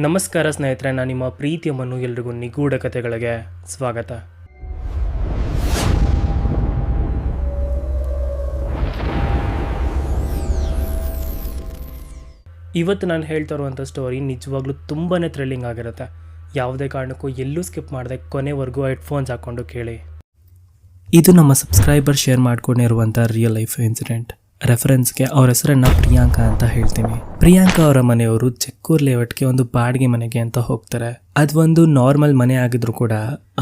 ನಮಸ್ಕಾರ ಸ್ನೇಹಿತರೆ, ನಾನು ನಿಮ್ಮ ಪ್ರೀತಿಯ ಮನು. ಎಲ್ರಿಗೂ ನಿಗೂಢ ಕಥೆಗಳಿಗೆ ಸ್ವಾಗತ. ಇವತ್ತು ನಾನು ಹೇಳ್ತಾ ಇರುವಂಥ ಸ್ಟೋರಿ ನಿಜವಾಗ್ಲೂ ತುಂಬಾ ಥ್ರಿಲ್ಲಿಂಗ್ ಆಗಿರುತ್ತೆ. ಯಾವುದೇ ಕಾರಣಕ್ಕೂ ಎಲ್ಲೂ ಸ್ಕಿಪ್ ಮಾಡದೆ ಕೊನೆವರೆಗೂ ಹೆಡ್ಫೋನ್ಸ್ ಹಾಕ್ಕೊಂಡು ಕೇಳಿ. ಇದು ನಮ್ಮ ಸಬ್ಸ್ಕ್ರೈಬರ್ ಶೇರ್ ಮಾಡ್ಕೊಂಡಿರುವಂಥ ರಿಯಲ್ ಲೈಫ್ ಇನ್ಸಿಡೆಂಟ್. ರೆಫರೆನ್ಸ್ಗೆ ಅವ್ರ ಹೆಸರನ್ನ ಪ್ರಿಯಾಂಕಾ ಅಂತ ಹೇಳ್ತೀನಿ. ಪ್ರಿಯಾಂಕಾ ಅವರ ಮನೆಯವರು ಚೆಕ್ಕೂರ್ ಲೇಔಟ್ಗೆ ಒಂದು ಬಾಡಿಗೆ ಮನೆಗೆ ಅಂತ ಹೋಗ್ತಾರೆ. ಅದು ಒಂದು ನಾರ್ಮಲ್ ಮನೆ ಆಗಿದ್ರು ಕೂಡ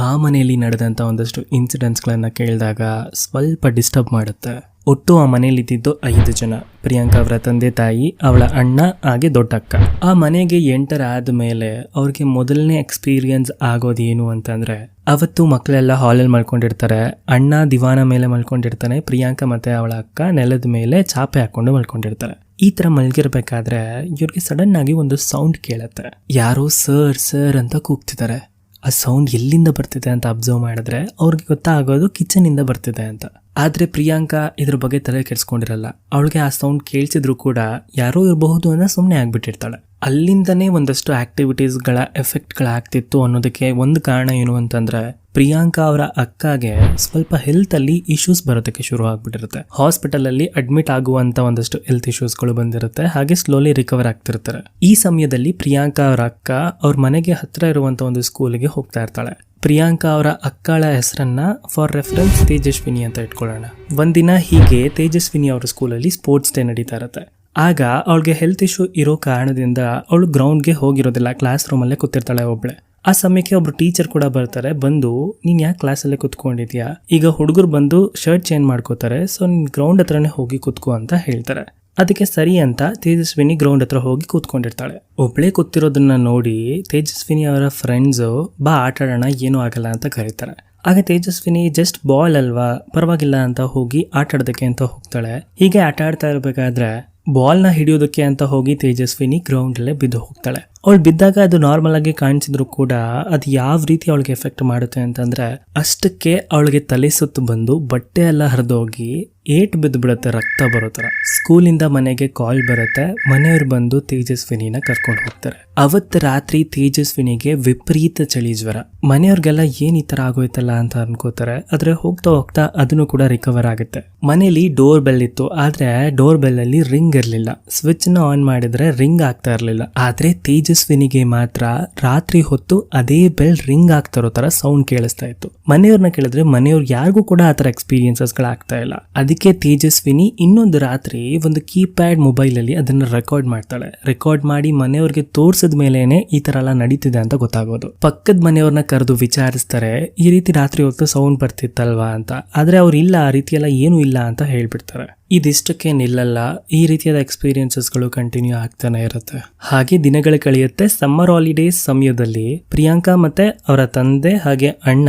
ಆ ಮನೆಯಲ್ಲಿ ನಡೆದಂಥ ಒಂದಷ್ಟು ಇನ್ಸಿಡೆಂಟ್ಸ್ಗಳನ್ನ ಕೇಳಿದಾಗ ಸ್ವಲ್ಪ ಡಿಸ್ಟರ್ಬ್ ಮಾಡುತ್ತೆ. ಒಟ್ಟು ಆ ಮನೇಲಿ ಇದ್ದಿದ್ದು 5 ಜನ. ಪ್ರಿಯಾಂಕಾ ಅವರ ತಂದೆ ತಾಯಿ, ಅವಳ ಅಣ್ಣ ಹಾಗೆ ದೊಡ್ಡ ಅಕ್ಕ. ಆ ಮನೆಗೆ ಎಂಟರ್ ಆದ್ಮೇಲೆ ಅವ್ರಿಗೆ ಮೊದಲನೇ ಎಕ್ಸ್ಪೀರಿಯನ್ಸ್ ಆಗೋದೇನು ಅಂತಂದ್ರೆ, ಅವತ್ತು ಮಕ್ಕಳೆಲ್ಲ ಹಾಲಲ್ಲಿ ಮಲ್ಕೊಂಡಿರ್ತಾರೆ. ಅಣ್ಣ ದಿವಾನ ಮೇಲೆ ಮಲ್ಕೊಂಡಿರ್ತಾನೆ, ಪ್ರಿಯಾಂಕಾ ಮತ್ತೆ ಅವಳ ಅಕ್ಕ ನೆಲದ ಮೇಲೆ ಚಾಪೆ ಹಾಕೊಂಡು ಮಲ್ಕೊಂಡಿರ್ತಾರೆ. ಈ ತರ ಮಲ್ಗಿರ್ಬೇಕಾದ್ರೆ ಇವ್ರಿಗೆ ಸಡನ್ ಆಗಿ ಒಂದು ಸೌಂಡ್ ಕೇಳುತ್ತೆ. ಯಾರೋ ಸರ್ ಸರ್ ಅಂತ ಕೂಗ್ತಿದ್ದಾರೆ. ಆ ಸೌಂಡ್ ಎಲ್ಲಿಂದ ಬರ್ತಿದೆ ಅಂತ ಅಬ್ಸರ್ವ್ ಮಾಡಿದ್ರೆ ಅವ್ರಿಗೆ ಗೊತ್ತಾಗೋದು ಕಿಚನ್ ಇಂದ ಬರ್ತಿದೆ ಅಂತ. ಆದ್ರೆ ಪ್ರಿಯಾಂಕಾ ಇದ್ರ ಬಗ್ಗೆ ತಲೆ ಕೆಡ್ಸ್ಕೊಂಡಿರಲ್ಲ. ಅವಳಿಗೆ ಆ ಸೌಂಡ್ ಕೇಳಿಸಿದ್ರು ಕೂಡ ಯಾರೋ ಇರಬಹುದು ಅಂತ ಸುಮ್ಮನೆ ಆಗ್ಬಿಟ್ಟಿರ್ತಾಳೆ. ಅಲ್ಲಿಂದನೇ ಒಂದಷ್ಟು ಆಕ್ಟಿವಿಟೀಸ್ಗಳ ಎಫೆಕ್ಟ್ಗಳಾಗ್ತಿತ್ತು ಅನ್ನೋದಕ್ಕೆ ಒಂದು ಕಾರಣ ಏನು ಅಂತಂದ್ರೆ, ಪ್ರಿಯಾಂಕಾ ಅವರ ಅಕ್ಕಗೆ ಸ್ವಲ್ಪ ಹೆಲ್ತ್ ಅಲ್ಲಿ ಇಶ್ಯೂಸ್ ಬರೋದಕ್ಕೆ ಶುರು ಆಗ್ಬಿಟ್ಟಿರುತ್ತೆ. ಹಾಸ್ಪಿಟಲ್ ಅಲ್ಲಿ ಅಡ್ಮಿಟ್ ಆಗುವಂತ ಒಂದಷ್ಟು ಹೆಲ್ತ್ ಇಶ್ಯೂಸ್ಗಳು ಬಂದಿರುತ್ತೆ. ಹಾಗೆ ಸ್ಲೋಲಿ ರಿಕವರ್ ಆಗ್ತಿರ್ತಾರೆ. ಈ ಸಮಯದಲ್ಲಿ ಪ್ರಿಯಾಂಕಾ ಅವರ ಅಕ್ಕ ಅವ್ರ ಮನೆಗೆ ಹತ್ರ ಇರುವಂತ ಒಂದು ಸ್ಕೂಲ್ಗೆ ಹೋಗ್ತಾ ಇರ್ತಾಳೆ. ಪ್ರಿಯಾಂಕಾ ಅವರ ಅಕ್ಕಳ ಹೆಸರನ್ನ ಫಾರ್ ರೆಫರೆನ್ಸ್ ತೇಜಸ್ವಿನಿ ಅಂತ ಇಟ್ಕೊಳ್ಳೋಣ. ಒಂದಿನ ಹೀಗೆ ತೇಜಸ್ವಿನಿ ಅವರ ಸ್ಕೂಲಲ್ಲಿ ಸ್ಪೋರ್ಟ್ಸ್ ಡೇ ನಡೀತಾ ಇರುತ್ತೆ. ಆಗ ಅವಳಿಗೆ ಹೆಲ್ತ್ ಇಶ್ಯೂ ಇರೋ ಕಾರಣದಿಂದ ಅವಳು ಗ್ರೌಂಡ್ಗೆ ಹೋಗಿರೋದಿಲ್ಲ, ಕ್ಲಾಸ್ ರೂಮಲ್ಲೇ ಕೂತಿರ್ತಾಳೆ ಒಬ್ಳೆ. ಆ ಸಮಯಕ್ಕೆ ಒಬ್ರು ಟೀಚರ್ ಕೂಡ ಬರ್ತಾರೆ. ಬಂದು ನೀನ್ ಯಾಕೆ ಕ್ಲಾಸಲ್ಲೇ ಕುತ್ಕೊಂಡಿದ್ಯಾ, ಈಗ ಹುಡುಗರು ಬಂದು ಶರ್ಟ್ ಚೇಂಜ್ ಮಾಡ್ಕೋತಾರೆ, ಸೊ ನೀನ್ ಗ್ರೌಂಡ್ ಹತ್ರನೇ ಹೋಗಿ ಕೂತ್ಕೋ ಅಂತ ಹೇಳ್ತಾರೆ. ಅದಕ್ಕೆ ಸರಿ ಅಂತ ತೇಜಸ್ವಿನಿ ಗ್ರೌಂಡ್ ಹತ್ರ ಹೋಗಿ ಕೂತ್ಕೊಂಡಿರ್ತಾಳೆ. ಒಬ್ಳೆ ಕೂತಿರೋದನ್ನ ನೋಡಿ ತೇಜಸ್ವಿನಿ ಅವರ ಫ್ರೆಂಡ್ಸು ಬಾ ಆಟಾಡೋಣ, ಏನೂ ಆಗಲ್ಲ ಅಂತ ಕರೀತಾರೆ. ಆಗ ತೇಜಸ್ವಿನಿ ಜಸ್ಟ್ ಬಾಲ್ ಅಲ್ವಾ, ಪರವಾಗಿಲ್ಲ ಅಂತ ಹೋಗಿ ಆಟಾಡೋದಕ್ಕೆ ಅಂತ ಹೋಗ್ತಾಳೆ. ಹೀಗೆ ಆಟ ಆಡ್ತಾ ಇರ್ಬೇಕಾದ್ರೆ ಬಾಲ್ನ ಹಿಡಿಯೋದಕ್ಕೆ ಅಂತ ಹೋಗಿ ತೇಜಸ್ವಿನಿ ಗ್ರೌಂಡ್ ಅಲ್ಲೇ ಬಿದ್ದು ಹೋಗ್ತಾಳೆ. ಅವಳು ಬಿದ್ದಾಗ ಅದು ನಾರ್ಮಲ್ ಆಗಿ ಕಾಣಿಸಿದ್ರು ಕೂಡ ಅದು ಯಾವ ರೀತಿ ಅವಳಿಗೆ ಎಫೆಕ್ಟ್ ಮಾಡುತ್ತೆ ಅಂತಂದ್ರೆ, ಅಷ್ಟಕ್ಕೆ ಅವಳಿಗೆ ತಲೆ ಸುತ್ತು ಬಂದು ಬಟ್ಟೆ ಎಲ್ಲ ಹರಿದೋಗಿ ಏಟ್ ಬಿದ್ದು ಬಿಡುತ್ತೆ, ರಕ್ತ ಬರೋ ತರ. ಸ್ಕೂಲಿಂದ ಮನೆಗೆ ಕಾಲ್ ಬರುತ್ತೆ. ಮನೆಯವ್ರು ಬಂದು ತೇಜಸ್ವಿನಿನ ಕರ್ಕೊಂಡು ಹೋಗ್ತಾರೆ. ಅವತ್ತು ರಾತ್ರಿ ತೇಜಸ್ವಿನಿಗೆ ವಿಪರೀತ ಚಳಿ ಜ್ವರ. ಮನೆಯವ್ರಿಗೆಲ್ಲ ಏನ್ ಈ ತರ ಆಗೋಯ್ತಲ್ಲ ಅಂತ ಅನ್ಕೋತಾರೆ. ಆದ್ರೆ ಹೋಗ್ತಾ ಹೋಗ್ತಾ ಅದನ್ನು ಕೂಡ ರಿಕವರ್ ಆಗುತ್ತೆ. ಮನೇಲಿ ಡೋರ್ ಬೆಲ್ ಇತ್ತು, ಆದ್ರೆ ಡೋರ್ ಬೆಲ್ ಅಲ್ಲಿ ರಿಂಗ್ ಇರ್ಲಿಲ್ಲ. ಸ್ವಿಚ್ ನ ಆನ್ ಮಾಡಿದ್ರೆ ರಿಂಗ್ ಆಗ್ತಾ ಇರ್ಲಿಲ್ಲ. ಆದ್ರೆ ತೇಜಸ್ವಿನಿಗೆ ಮಾತ್ರ ರಾತ್ರಿ ಹೊತ್ತು ಅದೇ ಬೆಲ್ ರಿಂಗ್ ಆಗ್ತಾ ಇರೋ ತರ ಸೌಂಡ್ ಕೇಳಿಸ್ತಾ ಇತ್ತು. ಮನೆಯವ್ರನ್ನ ಕೇಳಿದ್ರೆ ಮನೆಯವ್ರು ಯಾರಿಗೂ ಕೂಡ ಆತರ ಎಕ್ಸ್ಪೀರಿಯನ್ಸಸ್ ಗಳಾಗ್ತಾ ಇಲ್ಲ. ಅದಕ್ಕೆ ತೇಜಸ್ವಿನಿ ಇನ್ನೊಂದು ರಾತ್ರಿ ಒಂದು ಕೀಪ್ಯಾಡ್ ಮೊಬೈಲ್ ಅಲ್ಲಿ ಅದನ್ನ ರೆಕಾರ್ಡ್ ಮಾಡ್ತಾಳೆ. ರೆಕಾರ್ಡ್ ಮಾಡಿ ಮನೆಯವ್ರಿಗೆ ತೋರ್ಸಿದ ಮೇಲೇನೆ ಈ ತರ ಎಲ್ಲ ನಡೀತಿದೆ ಅಂತ ಗೊತ್ತಾಗೋದು. ಪಕ್ಕದ ಮನೆಯವ್ರನ್ನ ಕರೆದು ವಿಚಾರಿಸ್ತಾರೆ, ಈ ರೀತಿ ರಾತ್ರಿ ಹೊತ್ತು ಸೌಂಡ್ ಬರ್ತಿತ್ತಲ್ವಾ ಅಂತ. ಆದ್ರೆ ಅವ್ರು ಇಲ್ಲ, ಆ ರೀತಿ ಎಲ್ಲ ಏನೂ ಇಲ್ಲ ಅಂತ ಹೇಳ್ಬಿಡ್ತಾರೆ. ಇದಿಷ್ಟಕ್ಕೆ ನಿಲ್ಲಲ್ಲ, ಈ ರೀತಿಯಾದ ಎಕ್ಸ್ಪೀರಿಯನ್ಸಸ್ಗಳು ಕಂಟಿನ್ಯೂ ಆಗ್ತಾನೆ ಇರುತ್ತೆ. ಹಾಗೆ ದಿನಗಳು ಕಳೆಯುತ್ತೆ. ಸಮ್ಮರ್ ಹಾಲಿಡೇಸ್ ಸಮಯದಲ್ಲಿ ಪ್ರಿಯಾಂಕಾ ಮತ್ತೆ ಅವರ ತಂದೆ ಹಾಗೆ ಅಣ್ಣ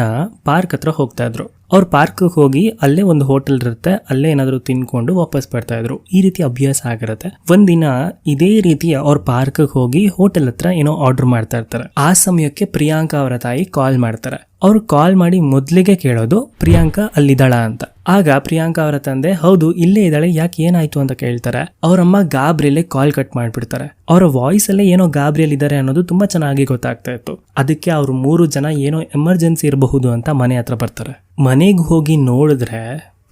ಪಾರ್ಕ್ ಹತ್ರ ಹೋಗ್ತಾ ಇದ್ರು. ಅವ್ರ ಪಾರ್ಕ್ ಹೋಗಿ ಅಲ್ಲೇ ಒಂದು ಹೋಟೆಲ್ ಇರುತ್ತೆ, ಅಲ್ಲೇ ಏನಾದ್ರು ತಿನ್ಕೊಂಡು ವಾಪಸ್ ಬರ್ತಾ ಇದ್ರು. ಈ ರೀತಿ ಅಭ್ಯಾಸ ಆಗಿರುತ್ತೆ. ಒಂದಿನ ಇದೇ ರೀತಿ ಅವ್ರ ಪಾರ್ಕ್ ಹೋಗಿ ಹೋಟೆಲ್ ಹತ್ರ ಏನೋ ಆರ್ಡರ್ ಮಾಡ್ತಾ ಇರ್ತಾರೆ. ಆ ಸಮಯಕ್ಕೆ ಪ್ರಿಯಾಂಕಾ ಅವರ ತಾಯಿ ಕಾಲ್ ಮಾಡ್ತಾರೆ. ಅವ್ರು ಕಾಲ್ ಮಾಡಿ ಮೊದ್ಲಿಗೆ ಕೇಳೋದು ಪ್ರಿಯಾಂಕಾ ಅಲ್ಲಿದ್ದಾಳ ಅಂತ. ಆಗ ಪ್ರಿಯಾಂಕಾ ಅವರ ತಂದೆ ಹೌದು ಇಲ್ಲೇ ಇದ್ದಾಳೆ, ಯಾಕೆ ಏನಾಯ್ತು ಅಂತ ಕೇಳ್ತಾರೆ. ಅವರಮ್ಮ ಗಾಬರಿಯಲ್ಲೇ ಕಾಲ್ ಕಟ್ ಮಾಡ್ಬಿಡ್ತಾರೆ. ಅವರ ವಾಯ್ಸ್ ಅಲ್ಲೇ ಏನೋ ಗಾಬರಿಯಲ್ಲಿ ಇದ್ದಾರೆ ಅನ್ನೋದು ತುಂಬಾ ಚೆನ್ನಾಗಿ ಗೊತ್ತಾಗ್ತಾ ಇತ್ತು. ಅದಕ್ಕೆ ಅವ್ರು 3 ಜನ ಏನೋ ಎಮರ್ಜೆನ್ಸಿ ಇರಬಹುದು ಅಂತ ಮನೆ ಹತ್ರ ಬರ್ತಾರೆ. ಮನೆಗೆ ಹೋಗಿ ನೋಡಿದ್ರೆ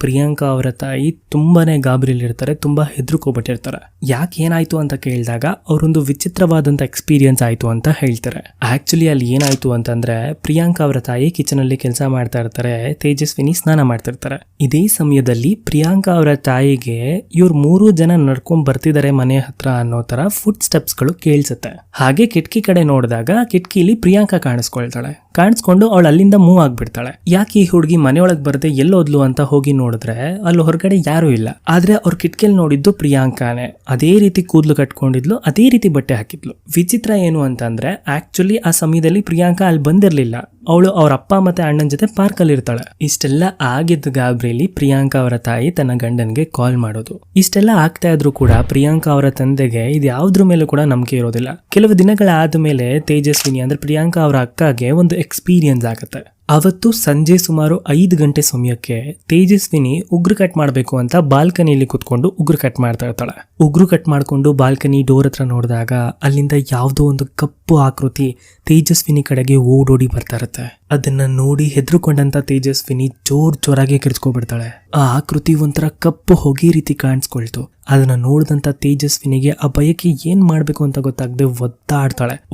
ಪ್ರಿಯಾಂಕಾ ಅವರ ತಾಯಿ ತುಂಬಾನೇ ಗಾಬರಿಯಲ್ಲಿರ್ತಾರೆ, ತುಂಬಾ ಹೆದರ್ಕೊಬಿಟ್ಟಿರ್ತಾರೆ. ಯಾಕೆ ಏನಾಯ್ತು ಅಂತ ಕೇಳಿದಾಗ ಅವರೊಂದು ವಿಚಿತ್ರವಾದಂತ ಎಕ್ಸ್ಪೀರಿಯನ್ಸ್ ಆಯ್ತು ಅಂತ ಹೇಳ್ತಾರೆ. ಆಕ್ಚುಲಿ ಅಲ್ಲಿ ಏನಾಯ್ತು ಅಂತಂದ್ರೆ, ಪ್ರಿಯಾಂಕಾ ಅವರ ತಾಯಿ ಕಿಚನ್ ಅಲ್ಲಿ ಕೆಲಸ ಮಾಡ್ತಾ ಇರ್ತಾರೆ, ತೇಜಸ್ವಿನಿ ಸ್ನಾನ ಮಾಡ್ತಿರ್ತಾರೆ. ಇದೇ ಸಮಯದಲ್ಲಿ ಪ್ರಿಯಾಂಕಾ ಅವರ ತಾಯಿಗೆ ಇವ್ರು 3 ಜನ ನಡ್ಕೊಂಡ್ ಬರ್ತಿದ್ದಾರೆ ಮನೆ ಹತ್ರ ಅನ್ನೋ ತರ ಫುಟ್ ಸ್ಟೆಪ್ಸ್ ಗಳು ಕೇಳಿಸುತ್ತೆ. ಹಾಗೆ ಕಿಟಕಿ ಕಡೆ ನೋಡಿದಾಗ ಕಿಟಕಿಲಿ ಪ್ರಿಯಾಂಕಾ ಕಾಣಿಸ್ಕೊಳ್ತಾಳೆ. ಕಾಣಿಸ್ಕೊಂಡು ಅವಳು ಅಲ್ಲಿಂದ ಮೂವ್ ಆಗ್ಬಿಡ್ತಾಳೆ. ಯಾಕೆ ಈ ಹುಡುಗಿ ಮನೆಯೊಳಗೆ ಬರದೆ ಎಲ್ಲೋದ್ಲು ಅಂತ ಹೋಗಿ ನೋಡಿದ್ರೆ ಅಲ್ಲಿ ಹೊರಗಡೆ ಯಾರು ಇಲ್ಲ. ಆದ್ರೆ ಅವ್ರ ಕಿಟಕಿಯಲ್ಲಿ ನೋಡಿದ್ದು ಪ್ರಿಯಾಂಕಾನೆ. ಅದೇ ರೀತಿ ಕೂದಲು ಕಟ್ಕೊಂಡಿದ್ಲು, ಅದೇ ರೀತಿ ಬಟ್ಟೆ ಹಾಕಿದ್ಲು. ವಿಚಿತ್ರ ಏನು ಅಂತಂದ್ರೆ, ಆಕ್ಚುಲಿ ಆ ಸಮಯದಲ್ಲಿ ಪ್ರಿಯಾಂಕಾ ಅಲ್ಲಿ ಬಂದಿರ್ಲಿಲ್ಲ. ಅವಳು ಅವ್ರ ಅಪ್ಪ ಮತ್ತೆ ಅಣ್ಣನ ಜೊತೆ ಪಾರ್ಕಲ್ಲಿ ಇರ್ತಾಳೆ. ಇಷ್ಟೆಲ್ಲ ಆಗಿದ್ದ ಗಾಬರಿಯಲ್ಲಿ ಪ್ರಿಯಾಂಕಾ ಅವರ ತಾಯಿ ತನ್ನ ಗಂಡನ್ಗೆ ಕಾಲ್ ಮಾಡೋದು. ಇಷ್ಟೆಲ್ಲ ಆಗ್ತಾ ಇದ್ರು ಕೂಡ ಪ್ರಿಯಾಂಕಾ ಅವರ ತಂದೆಗೆ ಇದು ಯಾವ್ದ್ರ ಮೇಲೂ ಕೂಡ ನಂಬಿಕೆ ಇರೋದಿಲ್ಲ. ಕೆಲವು ದಿನಗಳಾದ ಮೇಲೆ ತೇಜಸ್ವಿನಿ ಅಂದ್ರೆ ಪ್ರಿಯಾಂಕಾ ಅವರ ಅಕ್ಕಗೆ ಒಂದು ಎಕ್ಸ್ಪೀರಿಯನ್ಸ್ ಆಗುತ್ತೆ. ಅವತ್ತು ಸಂಜೆ ಸುಮಾರು 5 ಗಂಟೆ ಸಮಯಕ್ಕೆ ತೇಜಸ್ವಿನಿ ಉಗುರು ಕಟ್ ಮಾಡಬೇಕು ಅಂತ ಬಾಲ್ಕನಿಯಲ್ಲಿ ಕುತ್ಕೊಂಡು ಉಗುರು ಕಟ್ ಮಾಡ್ತಾ ಇರ್ತಾಳೆ. ಉಗುರು ಕಟ್ ಮಾಡ್ಕೊಂಡು ಬಾಲ್ಕನಿ ಡೋರ್ ಹತ್ರ ನೋಡಿದಾಗ ಅಲ್ಲಿಂದ ಯಾವುದೋ ಒಂದು ಕಪ್ಪು ಆಕೃತಿ ತೇಜಸ್ವಿನಿ ಕಡೆಗೆ ಓಡೋಡಿ ಬರ್ತಾ ಇರುತ್ತೆ. ಅದನ್ನ ನೋಡಿ ಹೆದರ್ಕೊಂಡಂತ ತೇಜಸ್ವಿನಿ ಜೋರಾಗಿ ಕಿರ್ಚ್ಕೊಬಿಡ್ತಾಳೆ. ಆ ಆಕೃತಿ ಒಂಥರ ಕಪ್ಪು ಹೊಗೆ ರೀತಿ ಕಾಣಿಸ್ಕೊಳ್ತು. ಅದನ್ನ ನೋಡಿದಂತ ತೇಜಸ್ವಿನಿಗೆ ಆ ಭಯಕ್ಕೆ ಏನ್ ಮಾಡ್ಬೇಕು ಅಂತ ಗೊತ್ತಾಗದೆ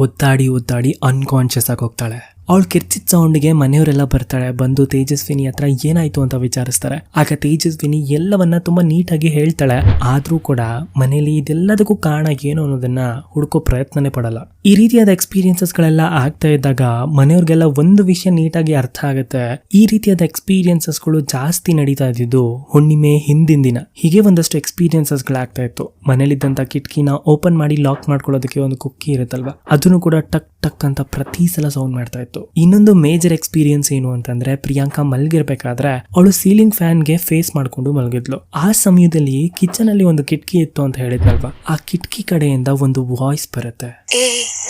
ಒದ್ದಾಡಿ ಅನ್ಕಾನ್ಶಿಯಸ್ ಆಗಿ ಹೋಗ್ತಾಳೆ. ಅವಳು ಕಿರ್ಚಿದ ಸೌಂಡ್ಗೆ ಮನೆಯವರೆಲ್ಲ ಬರ್ತಾಳೆ. ಬಂದು ತೇಜಸ್ವಿನಿ ಹತ್ರ ಏನಾಯ್ತು ಅಂತ ವಿಚಾರಿಸ್ತಾರೆ. ಆಗ ತೇಜಸ್ವಿನಿ ಎಲ್ಲವನ್ನ ತುಂಬಾ ನೀಟಾಗಿ ಹೇಳ್ತಾಳೆ. ಆದ್ರೂ ಕೂಡ ಮನೇಲಿ ಇದೆಲ್ಲದಕ್ಕೂ ಕಾರಣ ಏನು ಅನ್ನೋದನ್ನ ಹುಡುಕೋ ಪ್ರಯತ್ನನೇ ಪಡಲ್ಲ. ಈ ರೀತಿಯಾದ ಎಕ್ಸ್ಪೀರಿಯನ್ಸಸ್ ಗಳೆಲ್ಲ ಆಗ್ತಾ ಇದ್ದಾಗ ಮನೆಯವ್ರಿಗೆಲ್ಲ ಒಂದು ವಿಷಯ ನೀಟಾಗಿ ಅರ್ಥ ಆಗುತ್ತೆ. ಈ ರೀತಿಯಾದ ಎಕ್ಸ್ಪೀರಿಯನ್ಸಸ್ ಗಳು ಜಾಸ್ತಿ ನಡೀತಾ ಇದ್ದಿದ್ದು ಹುಣ್ಣಿಮೆ ಹಿಂದಿನ ದಿನ. ಹೀಗೆ ಒಂದಷ್ಟು ಎಕ್ಸ್ಪೀರಿಯನ್ಸಸ್ ಗಳಾಗ್ತಾ ಇತ್ತು. ಮನೇಲಿದ್ದಂತ ಕಿಟಕಿನ ಓಪನ್ ಮಾಡಿ ಲಾಕ್ ಮಾಡ್ಕೊಳ್ಳೋದಕ್ಕೆ ಒಂದು ಕುಕ್ಕಿ ಇರುತ್ತಲ್ವಾ, ಅದನ್ನು ಕೂಡ ಟಕ್ ಟಕ್ ಅಂತ ಪ್ರತಿ ಸಲ ಸೌಂಡ್ ಮಾಡ್ತಾ ಇತ್ತು. ಇನ್ನೊಂದು ಮೇಜರ್ ಎಕ್ಸ್ಪೀರಿಯನ್ಸ್ ಏನು ಅಂತಂದ್ರೆ ಪ್ರಿಯಾಂಕಾ ಮಲಗಿರ್ಬೇಕಾದ್ರೆ ಅವಳು ಸೀಲಿಂಗ್ ಫ್ಯಾನ್ ಗೆ ಫೇಸ್ ಮಾಡ್ಕೊಂಡು ಮಲಗಿದ್ಲು. ಆ ಸಮಯದಲ್ಲಿ ಕಿಚನ್ ಅಲ್ಲಿ ಒಂದು ಕಿಟಕಿ ಇತ್ತು ಅಂತ ಹೇಳಿದ್ನಲ್ವಾ, ಆ ಕಿಟಕಿ ಕಡೆಯಿಂದ ಒಂದು ವಾಯ್ಸ್ ಬರುತ್ತೆ.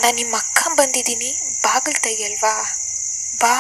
ನಾನು ನಿಮ್ಮ ಅಕ್ಕ ಬಂದಿದ್ದೀನಿ, ಬಾಗಿಲು ತೆಗಿಯಲ್ವಾ, ಬಾ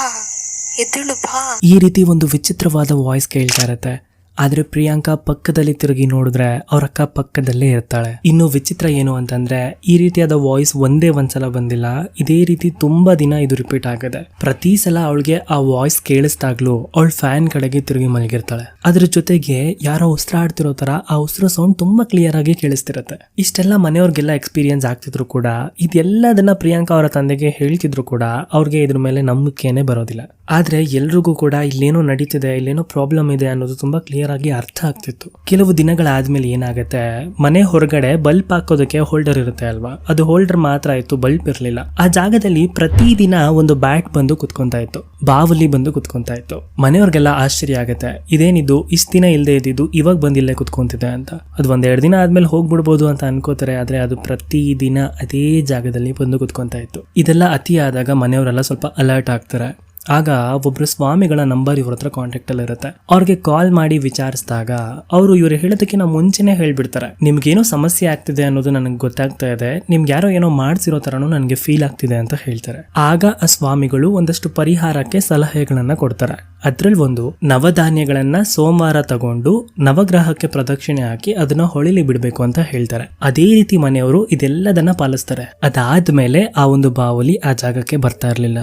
ಎದ್ದೇಳು ಬಾ. ಈ ರೀತಿ ಒಂದು ವಿಚಿತ್ರವಾದ ವಾಯ್ಸ್ ಕೇಳ್ತಾ ಇರತ್ತೆ. ಆದ್ರೆ ಪ್ರಿಯಾಂಕಾ ಪಕ್ಕದಲ್ಲಿ ತಿರುಗಿ ನೋಡಿದ್ರೆ ಅವ್ರ ಅಕ್ಕ ಪಕ್ಕದಲ್ಲೇ ಇರ್ತಾಳೆ. ಇನ್ನು ವಿಚಿತ್ರ ಏನು ಅಂತಂದ್ರೆ ಈ ರೀತಿಯಾದ ವಾಯ್ಸ್ ಒಂದ್ಸಲ ಬಂದಿಲ್ಲ, ಇದೇ ರೀತಿ ತುಂಬಾ ದಿನ ಇದು ರಿಪೀಟ್ ಆಗಿದೆ. ಪ್ರತಿ ಸಲ ಅವಳಿಗೆ ಆ ವಾಯ್ಸ್ ಕೇಳಿಸ್ದಾಗ್ಲೂ ಅವಳು ಫ್ಯಾನ್ ಕಡೆಗೆ ತಿರುಗಿ ಮಲಗಿರ್ತಾಳೆ. ಅದ್ರ ಜೊತೆಗೆ ಯಾರೋ ಉಸಿರಾಡ್ತಿರೋ ತರ ಆ ಉಸಿರು ಸೌಂಡ್ ತುಂಬಾ ಕ್ಲಿಯರ್ ಆಗಿ ಕೇಳಿಸ್ತಿರತ್ತೆ. ಇಷ್ಟೆಲ್ಲ ಮನೆಯವ್ರಿಗೆಲ್ಲ ಎಕ್ಸ್ಪೀರಿಯನ್ಸ್ ಆಗ್ತಿದ್ರು ಕೂಡ ಇದೆಲ್ಲದನ್ನ ಪ್ರಿಯಾಂಕಾ ಅವರ ತಂದೆಗೆ ಹೇಳ್ತಿದ್ರು ಕೂಡ ಅವ್ರಿಗೆ ಇದ್ರ ಮೇಲೆ ನಂಬಿಕೆನೆ ಬರೋದಿಲ್ಲ. ಆದ್ರೆ ಎಲ್ರಿಗೂ ಕೂಡ ಇಲ್ಲೇನೋ ನಡೀತಿದೆ, ಇಲ್ಲೇನೋ ಪ್ರಾಬ್ಲಮ್ ಇದೆ ಅನ್ನೋದು ತುಂಬಾ ಕ್ಲಿಯರ್ ಆಗಿ ಅರ್ಥ ಆಗ್ತಿತ್ತು. ಕೆಲವು ದಿನಗಳಾದ್ಮೇಲೆ ಏನಾಗುತ್ತೆ, ಮನೆ ಹೊರಗಡೆ ಬಲ್ಬ್ ಹಾಕೋದಕ್ಕೆ ಹೋಲ್ಡರ್ ಇರುತ್ತೆ ಅಲ್ವಾ, ಅದು ಹೋಲ್ಡರ್ ಮಾತ್ರ ಇತ್ತು, ಬಲ್ಬ್ ಇರ್ಲಿಲ್ಲ. ಆ ಜಾಗದಲ್ಲಿ ಪ್ರತಿದಿನ ಒಂದು ಬ್ಯಾಟ್ ಬಂದು ಕುತ್ಕೊಂತಾ ಇತ್ತು, ಬಾವಲಿ ಬಂದು ಕುತ್ಕೊಂತಾ ಇತ್ತು. ಮನೆಯವ್ರಿಗೆಲ್ಲ ಆಶ್ಚರ್ಯ ಆಗುತ್ತೆ, ಇದೇನಿದು ಇಷ್ಟ ದಿನ ಇಲ್ಲದೆ ಇದ್ದಿದ್ದು ಇವಾಗ ಬಂದಿಲ್ಲೇ ಕುತ್ಕೊಂತಿದೆ ಅಂತ. ಅದು 1-2 ದಿನ ಆದ್ಮೇಲೆ ಹೋಗ್ಬಿಡ್ಬೋದು ಅಂತ ಅನ್ಕೋತಾರೆ. ಆದ್ರೆ ಅದು ಪ್ರತಿದಿನ ಅದೇ ಜಾಗದಲ್ಲಿ ಬಂದು ಕುತ್ಕೊಂತಾ ಇತ್ತು. ಇದೆಲ್ಲ ಅತಿ ಆದಾಗ ಮನೆಯವರೆಲ್ಲ ಸ್ವಲ್ಪ ಅಲರ್ಟ್ ಆಗ್ತಾರೆ. ಆಗ ಒಬ್ರು ಸ್ವಾಮಿಗಳ ನಂಬರ್ ಇವ್ರ ಹತ್ರ ಕಾಂಟ್ಯಾಕ್ಟ್ ಅಲ್ಲಿ ಇರುತ್ತೆ. ಅವ್ರಿಗೆ ಕಾಲ್ ಮಾಡಿ ವಿಚಾರಿಸಿದಾಗ ಅವರು ಇವ್ರು ಹೇಳೋದಕ್ಕಿಂತ ಮುಂಚೆನೆ ಹೇಳ್ಬಿಡ್ತಾರೆ, ನಿಮ್ಗೇನೋ ಸಮಸ್ಯೆ ಆಗ್ತಿದೆ ಅನ್ನೋದು ನನಗೆ ಗೊತ್ತಾಗ್ತಾ ಇದೆ, ನಿಮ್ಗೆ ಯಾರೋ ಏನೋ ಮಾಡ್ಸಿರೋ ತರನು ನನಗೆ ಫೀಲ್ ಆಗ್ತಿದೆ ಅಂತ ಹೇಳ್ತಾರೆ. ಆಗ ಆ ಸ್ವಾಮಿಗಳು ಒಂದಷ್ಟು ಪರಿಹಾರಕ್ಕೆ ಸಲಹೆಗಳನ್ನ ಕೊಡ್ತಾರೆ. ಅದ್ರಲ್ಲಿ ಒಂದು ನವಧಾನ್ಯಗಳನ್ನ ಸೋಮವಾರ ತಗೊಂಡು ನವಗ್ರಹಕ್ಕೆ ಪ್ರದಕ್ಷಿಣೆ ಹಾಕಿ ಅದನ್ನ ಹೊಳಿಲಿ ಬಿಡ್ಬೇಕು ಅಂತ ಹೇಳ್ತಾರೆ. ಅದೇ ರೀತಿ ಮನೆಯವರು ಇದೆಲ್ಲದನ್ನ ಪಾಲಿಸ್ತಾರೆ. ಅದಾದ್ಮೇಲೆ ಆ ಒಂದು ಬಾವಲಿ ಆ ಜಾಗಕ್ಕೆ ಬರ್ತಾ ಇರ್ಲಿಲ್ಲ.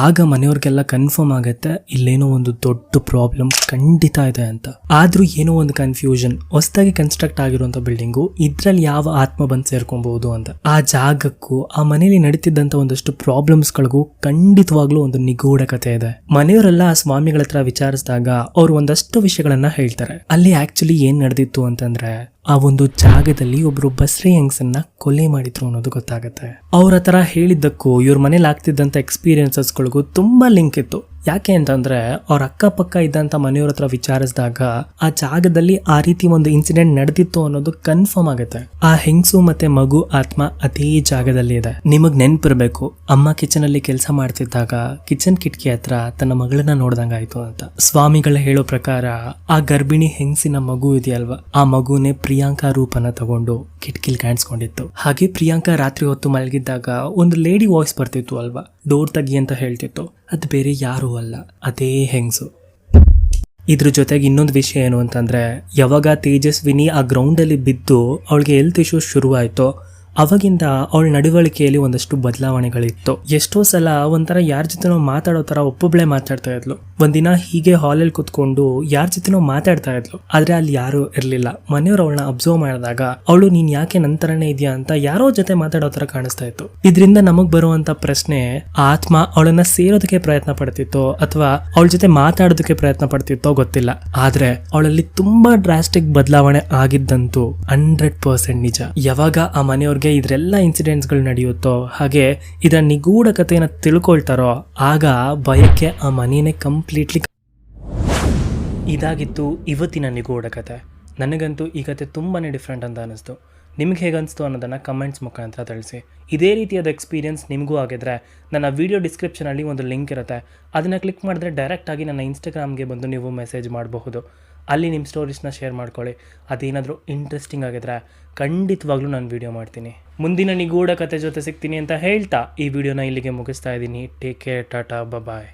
ಆಗ ಮನೆಯವ್ರಿಗೆಲ್ಲ ಕನ್ಫರ್ಮ್ ಆಗತ್ತೆ ಇಲ್ಲೇನೋ ಒಂದು ದೊಡ್ಡ ಪ್ರಾಬ್ಲಮ್ ಖಂಡಿತ ಇದೆ ಅಂತ. ಆದ್ರೂ ಏನೋ ಒಂದು ಕನ್ಫ್ಯೂಷನ್, ಹೊಸದಾಗಿ ಕನ್ಸ್ಟ್ರಕ್ಟ್ ಆಗಿರುವಂತ ಬಿಲ್ಡಿಂಗು, ಇದ್ರಲ್ಲಿ ಯಾವ ಆತ್ಮ ಬಂದು ಸೇರ್ಕೊಬಹುದು ಅಂತ. ಆ ಜಾಗಕ್ಕೂ ಆ ಮನೇಲಿ ನಡೀತಿದ್ದಂತ ಒಂದಷ್ಟು ಪ್ರಾಬ್ಲಮ್ಸ್ ಗಳಿಗೂ ಖಂಡಿತವಾಗ್ಲೂ ಒಂದು ನಿಗೂಢ ಕಥೆ ಇದೆ. ಮನೆಯವರೆಲ್ಲ ಆ ಸ್ವಾಮಿಗಳ ಹತ್ರ ವಿಚಾರಿಸಿದಾಗ ಅವ್ರು ಒಂದಷ್ಟು ವಿಷಯಗಳನ್ನ ಹೇಳ್ತಾರೆ. ಅಲ್ಲಿ ಆಕ್ಚುಲಿ ಏನ್ ನಡೆದಿತ್ತು ಅಂತಂದ್ರೆ ಆ ಒಂದು ಜಾಗದಲ್ಲಿ ಒಬ್ರು ಬಸ್ರಿ ಹೆಂಗಸನ್ನ ಕೊಲೆ ಮಾಡಿದ್ರು ಅನ್ನೋದು ಗೊತ್ತಾಗತ್ತೆ. ಅವ್ರ ಹತ್ರ ಹೇಳಿದ್ದಕ್ಕೂ ಇವ್ರ ಮನೇಲಿ ಆಗ್ತಿದ್ದಂತ ಎಕ್ಸ್ಪೀರಿಯನ್ಸಸ್ಗಳಿಗೂ ತುಂಬಾ ಲಿಂಕ್ ಇತ್ತು. ಯಾಕೆ ಅಂತಂದ್ರೆ ಅವ್ರ ಅಕ್ಕಪಕ್ಕ ಇದ್ದಂತ ಮನೆಯವ್ರ ಹತ್ರ ವಿಚಾರಿಸಿದಾಗ ಆ ಜಾಗದಲ್ಲಿ ಆ ರೀತಿ ಒಂದು ಇನ್ಸಿಡೆಂಟ್ ನಡೆದಿತ್ತು ಅನ್ನೋದು ಕನ್ಫರ್ಮ್ ಆಗುತ್ತೆ. ಆ ಹೆಂಗಸು ಮತ್ತೆ ಮಗು ಆತ್ಮ ಅದೇ ಜಾಗದಲ್ಲಿ ಇದೆ. ನಿಮಗ್ ನೆನ್ಪಿರ್ಬೇಕು, ಅಮ್ಮ ಕಿಚನ್ ಅಲ್ಲಿ ಕೆಲಸ ಮಾಡ್ತಿದ್ದಾಗ ಕಿಚನ್ ಕಿಟಕಿ ಹತ್ರ ತನ್ನ ಮಗಳನ್ನ ನೋಡ್ದಂಗಾಯ್ತು ಅಂತ. ಸ್ವಾಮಿಗಳ ಹೇಳೋ ಪ್ರಕಾರ ಆ ಗರ್ಭಿಣಿ ಹೆಂಗಸಿನ ಮಗು ಇದೆಯಲ್ವಾ, ಆ ಮಗುನೇ ಪ್ರಿಯಾಂಕಾ ರೂಪನ ತಗೊಂಡು ಕಿಟಕಿಲ್ ಕಾಣಿಸ್ಕೊಂಡಿತ್ತು. ಹಾಗೆ ಪ್ರಿಯಾಂಕಾ ರಾತ್ರಿ ಹೊತ್ತು ಮಲಗಿದ್ದಾಗ ಒಂದು ಲೇಡಿ ವಾಯ್ಸ್ ಬರ್ತಿತ್ತು ಅಲ್ವಾ, ಡೋರ್ ತೆಗಿ ಅಂತ ಹೇಳ್ತಿತ್ತು. ಅದು ಬೇರೆ ಯಾರು ಅಲ್ಲ, ಅದೇ ಹೆಂಗಸು. ಇದ್ರ ಜೊತೆಗೆ ಇನ್ನೊಂದು ವಿಷಯ ಏನು ಅಂತಂದ್ರೆ, ಯಾವಾಗ ತೇಜಸ್ವಿನಿ ಆ ಗ್ರೌಂಡ್ ಅಲ್ಲಿ ಬಿದ್ದು ಅವಳಿಗೆ ಹೆಲ್ತ್ ಇಶ್ಯೂಸ್ ಶುರುವಾಯ್ತೋ ಅವಾಗಿಂದ ಅವಳ ನಡವಳಿಕೆಯಲ್ಲಿ ಒಂದಷ್ಟು ಬದಲಾವಣೆಗಳಿತ್ತು. ಎಷ್ಟೋ ಸಲ ಒಂಥರ ಯಾರ ಜೊತೆನೋ ಮಾತಾಡೋ ತರ ಒಬ್ಬೊಬ್ಳೆ ಮಾತಾಡ್ತಾ ಇದ್ಲು. ಒಂದಿನ ಹೀಗೆ ಹಾಲಲ್ಲಿ ಕುತ್ಕೊಂಡು ಯಾರ ಜೊತೆನೋ ಮಾತಾಡ್ತಾ ಇದ್ಲು, ಆದ್ರೆ ಅಲ್ಲಿ ಯಾರು ಇರ್ಲಿಲ್ಲ. ಮನೆಯವರು ಅವಳನ್ನ ಅಬ್ಸರ್ವ್ ಮಾಡಿದಾಗ ಅವಳು ನೀನ್ ಯಾಕೆ ನಂತರನೇ ಇದೆಯಾ ಅಂತ ಯಾರೋ ಜೊತೆ ಮಾತಾಡೋ ತರ ಕಾಣಿಸ್ತಾ ಇತ್ತು. ಇದರಿಂದ ನಮಗ್ ಬರುವಂತ ಪ್ರಶ್ನೆ, ಆತ್ಮ ಅವಳನ್ನ ಸೇರೋದಕ್ಕೆ ಪ್ರಯತ್ನ ಪಡ್ತಿತ್ತೋ ಅಥವಾ ಅವಳ ಜೊತೆ ಮಾತಾಡೋದಕ್ಕೆ ಪ್ರಯತ್ನ ಪಡ್ತಿತ್ತೋ ಗೊತ್ತಿಲ್ಲ. ಆದ್ರೆ ಅವಳಲ್ಲಿ ತುಂಬಾ ಡ್ರಾಸ್ಟಿಕ್ ಬದಲಾವಣೆ ಆಗಿದ್ದಂತೂ 100% ನಿಜ. ಯಾವಾಗ ಆ ಮನೆಯವ್ರಿಗೆ ಇದ್ರೆಲ್ಲ ಇನ್ಸಿಡೆಂಟ್ಸ್ ಗಳು ನಡೆಯುತ್ತೋ, ಹಾಗೆ ಇದರ ನಿಗೂಢ ಕಥೆಯನ್ನ ತಿಳ್ಕೊಳ್ತಾರೋ, ಆಗ ಭಯಕ್ಕೆ ಆ ಮನೆಯೇ ಕಂಪ್ಲೀಟ್ಲಿ. ಇದಾಗಿತ್ತು ಇವತ್ತಿನ ನಿಗೂಢ ಕಥೆ. ನನಗಂತೂ ಈ ಕಥೆ ತುಂಬಾನೇ ಡಿಫ್ರೆಂಟ್ ಅಂತ ಅನಿಸ್ತು. ನಿಮ್ಗೆ ಹೇಗನ್ನಿಸ್ತು ಅನ್ನೋದನ್ನು ಕಮೆಂಟ್ಸ್ ಮುಖಾಂತರ ತಿಳಿಸಿ. ಇದೇ ರೀತಿಯಾದ ಎಕ್ಸ್ಪೀರಿಯನ್ಸ್ ನಿಮಗೂ ಆಗಿದ್ರೆ ನನ್ನ ವೀಡಿಯೋ ಡಿಸ್ಕ್ರಿಪ್ಷನಲ್ಲಿ ಒಂದು ಲಿಂಕ್ ಇರುತ್ತೆ, ಅದನ್ನು ಕ್ಲಿಕ್ ಮಾಡಿದ್ರೆ ಡೈರೆಕ್ಟಾಗಿ ನನ್ನ ಇನ್ಸ್ಟಾಗ್ರಾಮ್ಗೆ ಬಂದು ನೀವು ಮೆಸೇಜ್ ಮಾಡಬಹುದು. ಅಲ್ಲಿ ನಿಮ್ಮ ಸ್ಟೋರೀಸ್ನ ಶೇರ್ ಮಾಡ್ಕೊಳ್ಳಿ. ಅದೇನಾದರೂ ಇಂಟ್ರೆಸ್ಟಿಂಗ್ ಆಗಿದ್ರೆ ಖಂಡಿತವಾಗ್ಲೂ ನಾನು ವೀಡಿಯೋ ಮಾಡ್ತೀನಿ. ಮುಂದಿನ ನಿಗೂಢ ಕತೆ ಜೊತೆ ಸಿಗ್ತೀನಿ ಅಂತ ಹೇಳ್ತಾ ಈ ವಿಡಿಯೋನ ಇಲ್ಲಿಗೆ ಮುಗಿಸ್ತಾ ಇದ್ದೀನಿ. ಟೇಕ್ ಕೇರ್, ಟಾಟಾ, ಬಾಯ್.